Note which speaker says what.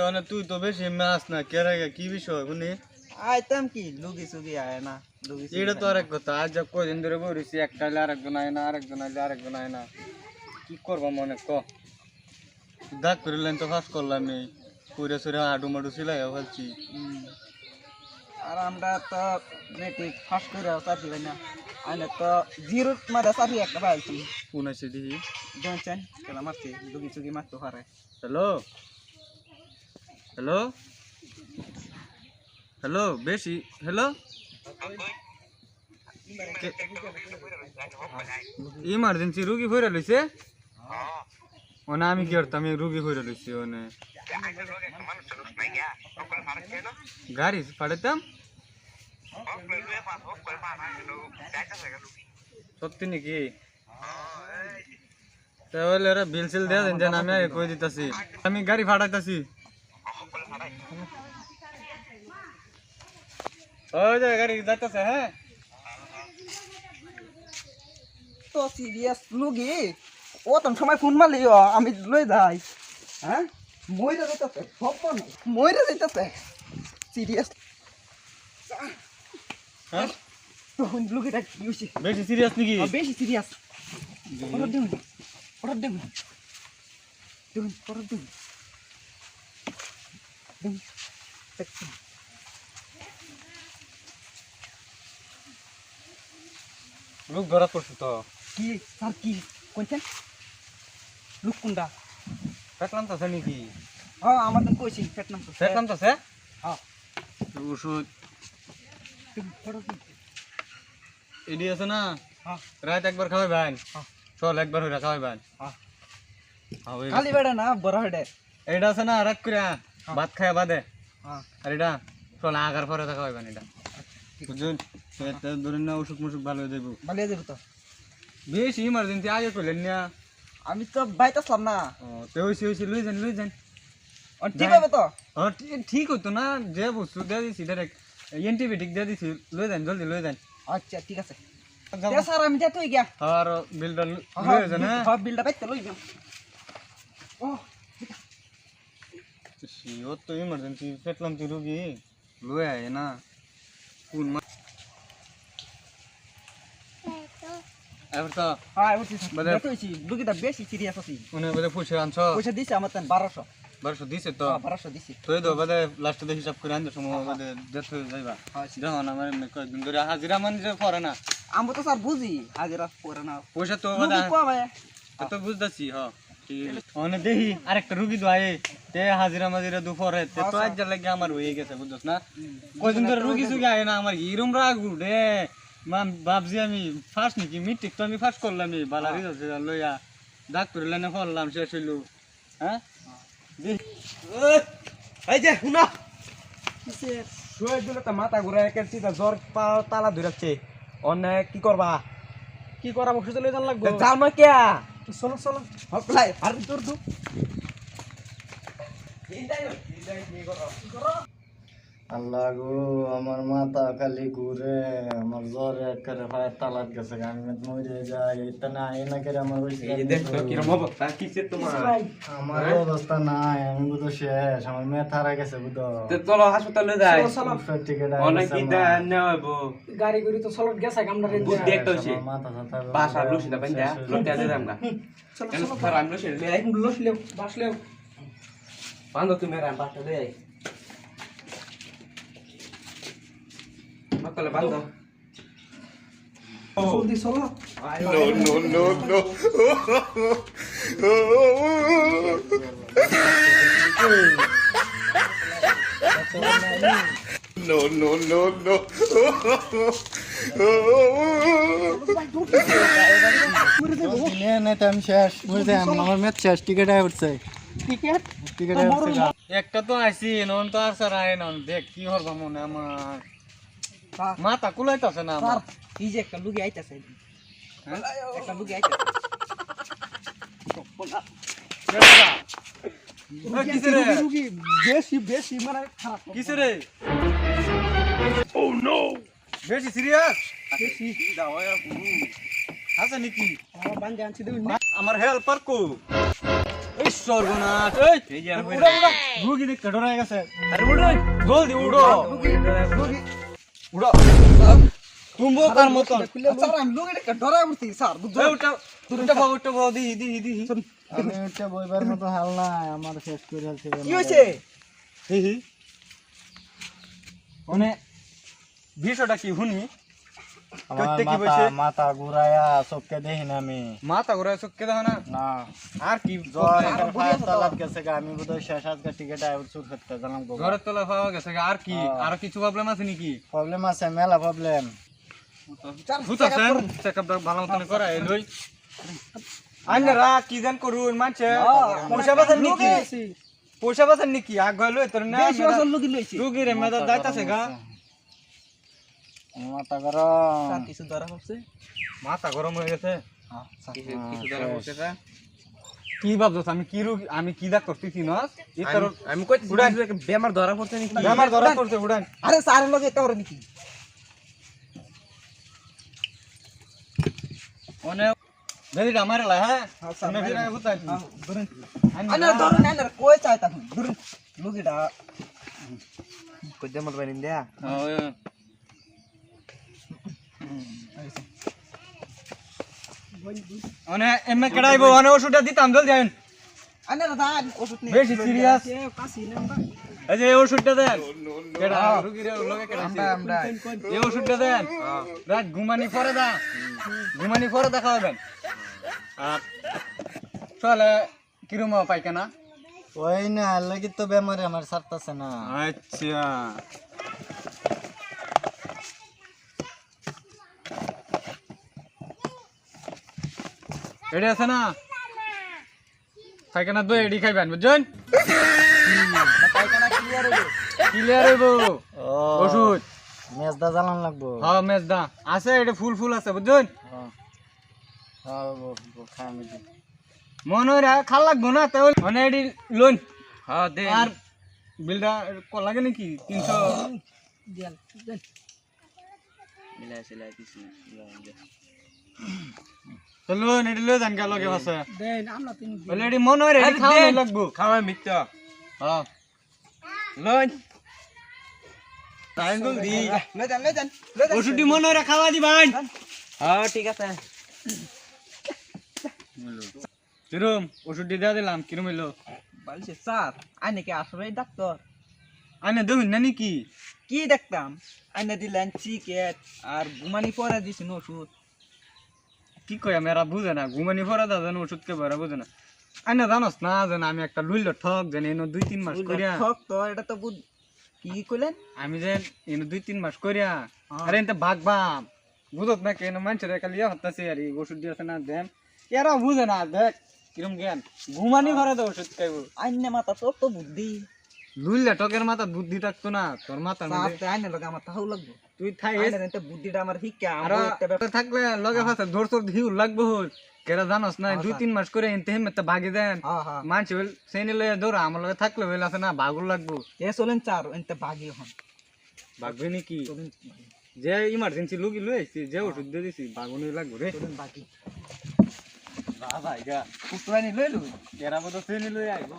Speaker 1: মানে তুই তো বেশি মাছ না কেরা কি বিষয় শুনি
Speaker 2: আইতাম কি লুগি সুগি আয় না লুগি
Speaker 1: এটা তো আরেক কথা আজ যা কদিন ধরে বলেছি একটা হলে আরেকজন আয় না আরেকজন আইলে আরেকজন আয় না কি করবো মনে ক দাগ করিলেন তো ফাঁস করলাম এই পুরে সুরে আডু মাডু সিলাই ফেলছি
Speaker 2: আর আমরা তো মেট্রিক ফার্স্ট করে চাকরি পাই না আইনে তো জিরোর মাঝে চাকরি একটা পাইছি
Speaker 1: কোন আছে দেখি
Speaker 2: দেখছেন খেলা মারছি লুগি সুগি মারতে পারে
Speaker 1: হ্যালো হ্যালো হ্যালো বেশি হ্যালো ইমার্জেন্সি রুগী ভরে লইছে ওনা আমি কি করতাম রুগী ভরে লইছি ওনে গাড়ি পাঠাতাম সত্যি নাকি তাহলে এরা বিল সিল দেয়া দেন যেন আমি কই দিতেছি আমি গাড়ি ফাটাইতাছি ওই যে গাড়ি যাইতেছে হ্যাঁ
Speaker 2: তো সিরিয়াস লুগি ও তো সময় ফোন মারলি আমি লই যাই হ্যাঁ মইরা যাইতেছে সব মইরা যাইতেছে সিরিয়াস
Speaker 1: হ্যাঁ
Speaker 2: তো লুগিটা কি হইছে
Speaker 1: বেশি সিরিয়াস নাকি
Speaker 2: বেশি সিরিয়াস অর্ডার দেন অর্ডার দেন দেন অর্ডার দেন দেন
Speaker 1: লোক ধরা পড়ছে তো
Speaker 2: কি স্যার কি কোনছেন লুক কোনটা
Speaker 1: পেটলাম তো নাকি
Speaker 2: হ্যাঁ আমাদের কইছি পেটনাম তো
Speaker 1: পেটলাম তো
Speaker 2: হ্যাঁ
Speaker 1: ওষুধ
Speaker 2: অর্ডার দেন
Speaker 1: এডি আছে না
Speaker 2: হ্যাঁ
Speaker 1: রাত একবার খাওয়াই ভাই
Speaker 2: হ্যাঁ
Speaker 1: চল একবার হইরা খাওয়াই ভাই
Speaker 2: হ্যাঁ
Speaker 1: হ্যাঁ
Speaker 2: খালি বেড়া না বড় হেডে
Speaker 1: এটা আছে না রাত করে ভাত খায় বাদে
Speaker 2: হ্যাঁ
Speaker 1: আর এটা চল আগার পরে খাওয়াই ভাই এটা বুঝুন ধরেন না অসুখ মুসুখ ভালো হয়ে যাবো
Speaker 2: ভালিয়ে যাবো তো
Speaker 1: বেশি ইমার্জেন্সি আগে করলেন না
Speaker 2: আমি তো বাইতাছলাম না
Speaker 1: তো হয়েছে লই যান
Speaker 2: ঠিক হবে তো
Speaker 1: ঠিক হতো না যে বস্তু দিয়ে দিছি ডাইরেক্ট অ্যান্টিবায়োটিক দিয়ে দিছি লই যান জলদি লই যান
Speaker 2: আচ্ছা ঠিক আছে স্যার আমি যাই তুই গিয়া
Speaker 1: আর বিলটা লই যান হ্যাঁ
Speaker 2: হ্যাঁ বিলটা বাইতে লই যাও ও
Speaker 1: ও তো ইমার্জেন্সি পেটলাম তুই রুগী লই আয় না কোন এবার তো
Speaker 2: হ্যাঁ উঠছি
Speaker 1: মানে
Speaker 2: তুইছি লুকিটা বেশি সিরিয়াস আছি
Speaker 1: উনি বলে পয়সা আনছ
Speaker 2: পয়সা দিছে আমার তেন 1200
Speaker 1: 1200 দিছে তো
Speaker 2: 1200 দিছি
Speaker 1: তুই তো বাদে লাস্টে দেখি হিসাব করে আনতে সময় বাদে ডেথ হয়ে যাইবা দেখো না আমার এমনি কয়েকদিন ধরে হাজিরা মান যে পড়ে না
Speaker 2: আমি তো স্যার বুঝি হাজিরা পড়ে না
Speaker 1: পয়সা তো বাদে
Speaker 2: লুকি কম হয়
Speaker 1: তো বুঝতাছি হ ঠিক আছে দেখি আরেকটা রুগী তো আয়ে তে হাজিরা মাজিরা দুপুরে তে তো আজ লাগে আমার হয়ে গেছে বুঝছস না কয়দিন ধরে রুগী সুগী আয় না আমার এরম রাগ উঠে মান ভাবছি আমি ফার্স্ট নাকি মিট্রিক তো আমি ফার্স্ট করলাম বালা রিজাল্ট লইয়া ডাক্তার লাইনে পড়লাম শেষ হইলো হ্যাঁ
Speaker 2: এই যে শুনো শুয়ে দিলে তো মাথা ঘুরে কেটছি জ্বর তালা ধরেছে অনেক কি করবা কি করা বসে চলে জান লাগবে জাল না কে চলো চলো হপলাই আর তোর তো
Speaker 3: আল্লাহ গো আমার মাথা খালি ঘুরে আমার জ্বর একেবারে পায়ের তালাত গেছে আমি মরে যাই এটা না এনা করে আমার হইছে আমার অবস্থা নাই আমি বুঝো শেষ আমার মেয়ে হারা গেছে বুঝো
Speaker 4: চলো হাসপাতালে যাই
Speaker 3: টিকেট
Speaker 4: অনেক ইটা নেব
Speaker 5: গাড়ি গড়ি তো চলত গেছে আমরা রেঞ্জ
Speaker 4: বুদ্ধি একটা হইছে
Speaker 3: মাথা ছাতা
Speaker 4: বাসা লুসিটা বান্দা লুটে আলে দামগা
Speaker 5: চলো
Speaker 4: কেন
Speaker 5: চলো
Speaker 4: স্যার আমি লুসি লে
Speaker 5: লসলেও বাসলেও
Speaker 4: বান্দো তুমি রাম বাসা দে মকলে বান্দো
Speaker 5: জলদি চলো
Speaker 3: আমি শেষ বুঝতে আমার মেয়ে শেষ টিকেট উঠছে
Speaker 5: টিকেট
Speaker 3: টিকেট
Speaker 1: একটা তো আইছি নন তো আর স্যার আয় নন দেখ কি হরবা মনে আমার মাথা কুলাইতাছে না আমার
Speaker 2: এই যে একটা লুগি আইতাছে একটা লুগি আইতাছে
Speaker 1: কিসে রে
Speaker 5: বেশি বেশি মানে খারাপ
Speaker 1: কিসে রে ও নো বেশি সিরিয়াস
Speaker 5: বেশি
Speaker 1: দাও আছে নাকি
Speaker 5: আমার বান্ধে আনছি দেব
Speaker 1: আমার হেল্পার কো এই সর্বনাশ এই যে আর
Speaker 2: উড়ো, উড়ো।
Speaker 1: রুগী দেখতে ডরাই গেছে
Speaker 2: আরে উড়ো
Speaker 1: জলদি উড়ো
Speaker 2: উড়ো
Speaker 1: কুম্ভকার মতন
Speaker 2: স্যার আমি লোক এটা ডরা উঠছি স্যার বুঝছো
Speaker 1: এই উঠা ভাও দিহি
Speaker 3: আমি একটা বইবার মতো হাল নাই আমার শেষ করে আছে
Speaker 2: কি হইছে
Speaker 1: দিহি মানে বিষয়টা কি শুনি
Speaker 3: আমার
Speaker 1: করতে কি বলছে?
Speaker 3: মাথা ঘুরায়া চোখকে দেখি না আমি
Speaker 1: মাথা ঘুরে চোখকে দেখো না
Speaker 3: না
Speaker 1: আর কি
Speaker 3: জ্বর একার পায়ের তলাত গেছে গা, আমি বোধহয় শেষ আজকে টিকিট আইবার শুরু করতে জানাম
Speaker 1: ঘরের তলা পাওয়া গেছে আর কি আর কিছু প্রবলেম আছে নাকি
Speaker 3: প্রবলেম আছে মেলা প্রবলেম
Speaker 1: বুঝছেন চেকআপটা ভালো মতন করা এলই আইনারা কি জান করুন মানছে পয়সা বাজার নাকি পয়সা বাজার নাকি আগ গইলো তোর না
Speaker 2: বেশি ওজন লোক লইছে
Speaker 1: রুগী রে মেদা যাইতাছে গা
Speaker 3: মাথা গরম
Speaker 2: স্যার কিছু ধরা পড়ছে
Speaker 1: মাথা গরম হয়ে গেছে
Speaker 4: কিছু ধরা পড়ছে না
Speaker 1: কি ভাবছস আমি কি রুগী আমি কি দা করতেছি না এই তোর
Speaker 4: আমি কইছি বেমার ধরা পড়ছে নাকি
Speaker 1: আমার ধরা করতে উড়ান
Speaker 2: আরে স্যারের লগে এটা করে নাকি
Speaker 1: ওনে যদি আমার লা হ্যাঁ
Speaker 2: স্যার,
Speaker 1: আমি ফিরে বুঝাই
Speaker 2: ধরুন আরে ধরুন না কই চাই তা ধরুন লোকটা
Speaker 4: কই দে মত বানিন দেয়া
Speaker 1: ওনে এমে কেডাইবো ওনে ওষুধটা দিতাম জলদি আইন
Speaker 2: আরে দাদা ওষুধ নেই
Speaker 1: বেশি সিরিয়াস
Speaker 5: কাশি না
Speaker 1: এই যে এই ওষুধটা দেন কেডা রুগীর লগে কেডা
Speaker 2: আমরা
Speaker 1: এই ওষুধটা দেন রাত ঘুমানি পরে দা ঘুমানি পরে দা খাওয়াবেন আর চলে কিরম পাইখানা
Speaker 3: ওই না লাগি তো বেমারে আমার সারতাছে না
Speaker 1: আচ্ছা এডি আছে না পাইখানা দই এডি খাইবেন বুঝছেন
Speaker 2: পায়খানা ক্লিয়ার হইলো
Speaker 1: ক্লিয়ার হইব
Speaker 3: ও
Speaker 1: ওষুধ
Speaker 3: মেজদা জ্বালান লাগবো
Speaker 1: হ্যাঁ মেজদা আছে এটা ফুল আছে বুঝছেন
Speaker 3: হ্যাঁ হ্যাঁ খাই আমি দি।
Speaker 1: মনে হয় খাল লাগবো না তাহলে মানে এডি লোন
Speaker 4: হ্যাঁ দে
Speaker 1: আর বিলটা লাগে নাকি 300
Speaker 5: দেন দেন
Speaker 4: মিলাই সিলাই দিছি
Speaker 1: তো লোন এডি লই যান গেল কে আছে
Speaker 5: দেন আমরা তিন
Speaker 1: বলে এডি মনে হয় এডি খাওয়া লাগবো
Speaker 4: খাওয়া মিথ্যা
Speaker 1: হ্যাঁ
Speaker 4: লন
Speaker 1: টাইম জলদি
Speaker 2: লই যান
Speaker 1: ওষুধটি মনে হয় খাওয়া দিবেন
Speaker 4: হ্যাঁ ঠিক আছে
Speaker 1: কিরম ওষুধটি দিয়ে দিলাম কিরম হইলো
Speaker 2: বলছে স্যার আইনে কি আসলে ডাক্তার
Speaker 1: আনে দেখুন না নাকি
Speaker 2: কি দেখতাম আইনে দিলেন চিকেট আর ঘুমানি পরে দিছেন ওষুধ
Speaker 1: কি কই মেরা বুঝে না ঘুমানি পরে দা জানো ওষুধ কে ভরা বুঝে না আনে জানোস না যেন আমি একটা লুইল ঠক যেন এনো 2-3 মাস করিয়া
Speaker 2: ঠক তো এটা তো কি কইলেন
Speaker 1: আমি যে এনো 2-3 মাস করিয়া আরে এনতে ভাগবাম বুঝত না কেন মানুষের খালি হতাছে আর এই ওষুধ দিয়েছে না দেন এরা বুঝে না দেখ কিরম জ্ঞান ঘুমানি ভরা দা ওষুধ খাইব
Speaker 2: আইনে মাথা তোর তো বুদ্ধি
Speaker 1: লুইল ঠকের মাথা বুদ্ধি থাকতো না তোর মাথার মধ্যে
Speaker 2: স্যার আইনে লগে আমার তাহাও লাগবে
Speaker 1: তুই থাই
Speaker 2: আইনে এতে বুদ্ধিটা আমার শিক্ষা
Speaker 1: আর
Speaker 2: আমার একটা ব্যাপার
Speaker 1: থাকলে লগে ফাসে ধর তোর হিউ লাগবে হল কেরা জানোস না 2-3 মাস করে এনতে হেমতে ভাগে দেন
Speaker 2: হ্যাঁ হ্যাঁ
Speaker 1: মানছে হল সেনে লয়ে দৌড়া আমার লগে থাকলে হইল আছে না ভাগুর লাগবো
Speaker 2: এ চলেন চার এতে ভাগি হন
Speaker 1: ভাগবে নাকি
Speaker 2: চলেন
Speaker 1: যে ইমার্জেন্সি লুগি লই আইছি যে ওষুধ দিয়ে দিছি ভাগুনই লাগবো রে
Speaker 2: চলেন ভাগি
Speaker 1: বাবা ইগা
Speaker 2: কুকুরানি লই লই
Speaker 1: কেরা বতো সেনে লই আইবো